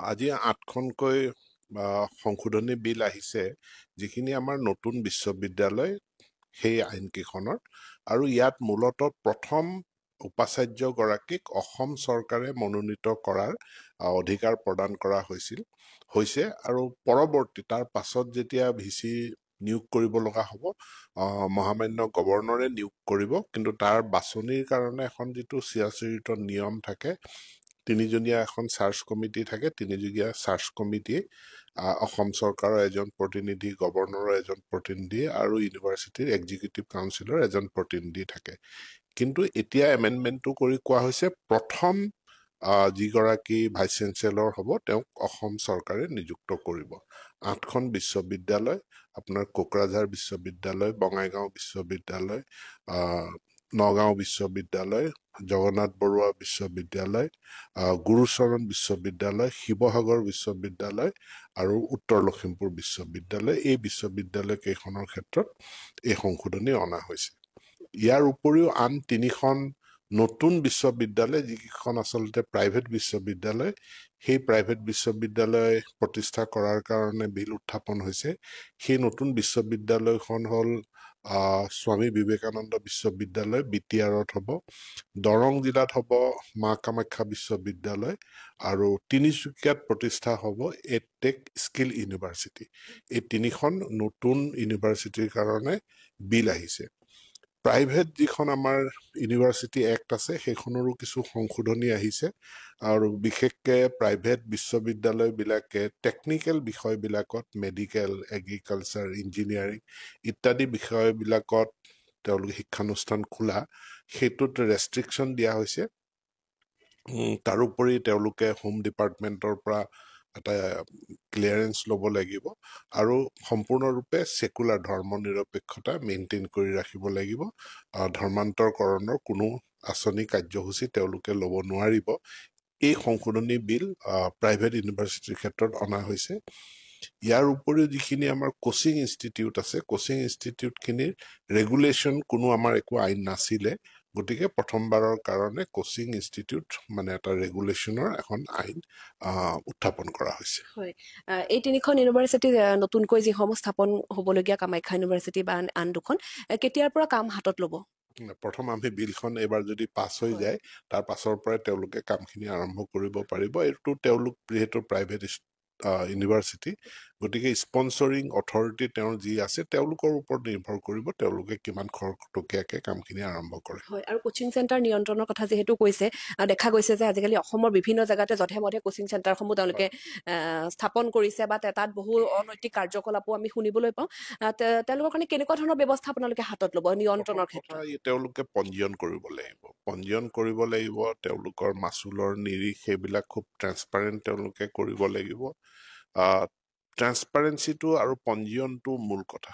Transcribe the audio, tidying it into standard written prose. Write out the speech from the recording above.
আজি ৮খনকৈ সংশোধনী বিল আহিছে, যিখিনি আমাৰ নতুন বিশ্ববিদ্যালয় সেই আইনকেইখনৰ। আৰু ইয়াত মূলতঃ প্ৰথম উপাচাৰ্যগৰাকীক অসম চৰকাৰে মনোনীত কৰাৰ অধিকাৰ প্ৰদান কৰা হৈছে। আৰু পৰৱৰ্তী তাৰ পাছত যেতিয়া ভিচি নিয়োগ কৰিব লগা হ'ব, মহামান্য গৱৰ্ণৰে নিয়োগ কৰিব। কিন্তু তাৰ বাছনিৰ কাৰণে এখন যিটো চিৰাচৰিত নিয়ম থাকে, তিনিজনীয়া এখন চাৰ্চ কমিটি থাকে, তিনিজনীয়া চাৰ্চ কমিটিয়ে অসম চৰকাৰৰ এজন প্ৰতিনিধি, গৱৰ্ণৰৰ এজন প্ৰতিনিধি আৰু ইউনিভাৰ্চিটিৰ এক্সিকিউটিভ কাউন্সিলৰ এজন প্ৰতিনিধি থাকে। কিন্তু এতিয়া এমেণ্ডমেণ্টটো কৰি কোৱা হৈছে প্ৰথম যিগৰাকী ভাইচ চেঞ্চেলৰ হ'ব তেওঁক অসম চৰকাৰে নিযুক্ত কৰিব। ৮খন বিশ্ববিদ্যালয়, আপোনাৰ কোকৰাঝাৰ বিশ্ববিদ্যালয়, বঙাইগাঁও বিশ্ববিদ্যালয়, নগাঁও বিশ্ববিদ্যালয়, জগন্নাথ বৰুৱা বিশ্ববিদ্যালয়, গুৰুচৰণ বিশ্ববিদ্যালয়, শিৱসাগৰ বিশ্ববিদ্যালয় আৰু উত্তৰ লখিমপুৰ বিশ্ববিদ্যালয়, এই বিশ্ববিদ্যালয় কেইখনৰ ক্ষেত্ৰত এই সংশোধনী অনা হৈছে। ইয়াৰ উপৰিও আন 3খন নতুন বিশ্ববিদ্যালয়, যিকেইখন আচলতে প্ৰাইভেট বিশ্ববিদ্যালয়, সেই প্ৰাইভেট বিশ্ববিদ্যালয় প্ৰতিষ্ঠা কৰাৰ কাৰণে বিল উত্থাপন হৈছে। সেই নতুন বিশ্ববিদ্যালয়খন হ'ল স্বামী বিবেকানন্দ বিশ্ববিদ্যালয়, BTRত হ'ব, দৰং জিলাত হ'ব মা কামাখ্যা বিশ্ববিদ্যালয়, আৰু তিনিচুকীয়াত প্ৰতিষ্ঠা হ'ব এডটেক স্কিল ইউনিভাৰ্চিটি। এই 3খন নতুন ইউনিভাৰ্চিটিৰ কাৰণে বিল আহিছে। প্ৰাইভেট যিখন আমাৰ ইউনিভাৰ্চিটি এক্ট আছে, সেইখনৰো কিছু সংশোধনী আহিছে। আৰু বিশেষকৈ প্ৰাইভেট বিশ্ববিদ্যালয়বিলাকে টেকনিকেল বিষয়বিলাকত, মেডিকেল, এগ্ৰিকালচাৰ, ইঞ্জিনিয়াৰিং ইত্যাদি বিষয়বিলাকত তেওঁলোকে শিক্ষানুষ্ঠান খোলা, সেইটোত ৰেষ্ট্ৰিকশ্যন দিয়া হৈছে। তাৰোপৰি তেওঁলোকে হোম ডিপাৰ্টমেণ্টৰ পৰা এটা ক্লিয়াৰেঞ্চ ল'ব লাগিব আৰু সম্পূৰ্ণৰূপে ছেকুলাৰ ধৰ্ম নিৰপেক্ষতা মেইনটেইন কৰি ৰাখিব লাগিব। ধৰ্মান্তৰকৰণৰ কোনো আঁচনি কাৰ্যসূচী তেওঁলোকে ল'ব নোৱাৰিব। এই সংশোধনী বিল প্ৰাইভেট ইউনিভাৰ্চিটিৰ ক্ষেত্ৰত অনা হৈছে। ইয়াৰ উপৰিও যিখিনি আমাৰ কোচিং ইনষ্টিটিউট আছে, কোচিং ইনষ্টিটিউটখিনিৰ ৰেগুলেশ্যন কোনো আমাৰ একো আইন নাছিলে, গতিকে প্ৰথমবাৰৰ কাৰণে কোচিং ইনষ্টিটিউট মানে এটা ৰেগুলেশ্যনৰ এখন আইন উত্থাপন কৰা হৈছে। হয়, এই 3খন ইউনিভাৰ্চিটি নতুনকৈ যিসমূহ স্থাপন হ'বলগীয়া, কামাখ্যা ইউনিভাৰ্চিটি বা আন দুখন, কেতিয়াৰ পৰা কাম হাতত ল'ব? প্ৰথম আমি বিলখন এইবাৰ যদি পাছ হৈ যায়, তাৰ পাছৰ পৰাই তেওঁলোকে কামখিনি আৰম্ভ কৰিব পাৰিব। এইটো তেওঁলোক যিহেতু প্ৰাইভেট ইউনিভাৰ্চিটি, গতিকে স্পনচৰিং অথৰিটি তেওঁৰ যি আছে তেওঁলোকৰ ওপৰত নিৰ্ভৰ কৰিব তেওঁলোকে কিমান খৰতকীয়াকৈ কামখিনি আৰম্ভ কৰে। হয়, আৰু কোচিং চেণ্টাৰ নিয়ন্ত্ৰণৰ কথা যিহেতু কৈছে, দেখা গৈছে যে আজিকালি অসমৰ বিভিন্ন জেগাতে যধে মধে কোচিং চেণ্টাৰসমূহ তেওঁলোকে স্থাপন কৰিছে বা তাত বহু অনৈতিক কাৰ্যকলাপো আমি শুনিবলৈ পাওঁ। তেওঁলোকৰ কাৰণে কেনেকুৱা ধৰণৰ ব্যৱস্থা আপোনালোকে হাতত ল'ব নিয়ন্ত্ৰণৰ ক্ষেত্ৰত? তেওঁলোকে পঞ্জীয়ন কৰিব লাগিব, তেওঁলোকৰ মাচুলৰ নিৰিখ সেইবিলাক খুব ট্ৰেন্সপাৰেণ্ট তেওঁলোকে কৰিব লাগিব। ট্ৰেন্সপাৰেঞ্চিটো আৰু পঞ্জীয়নটো মূল কথা।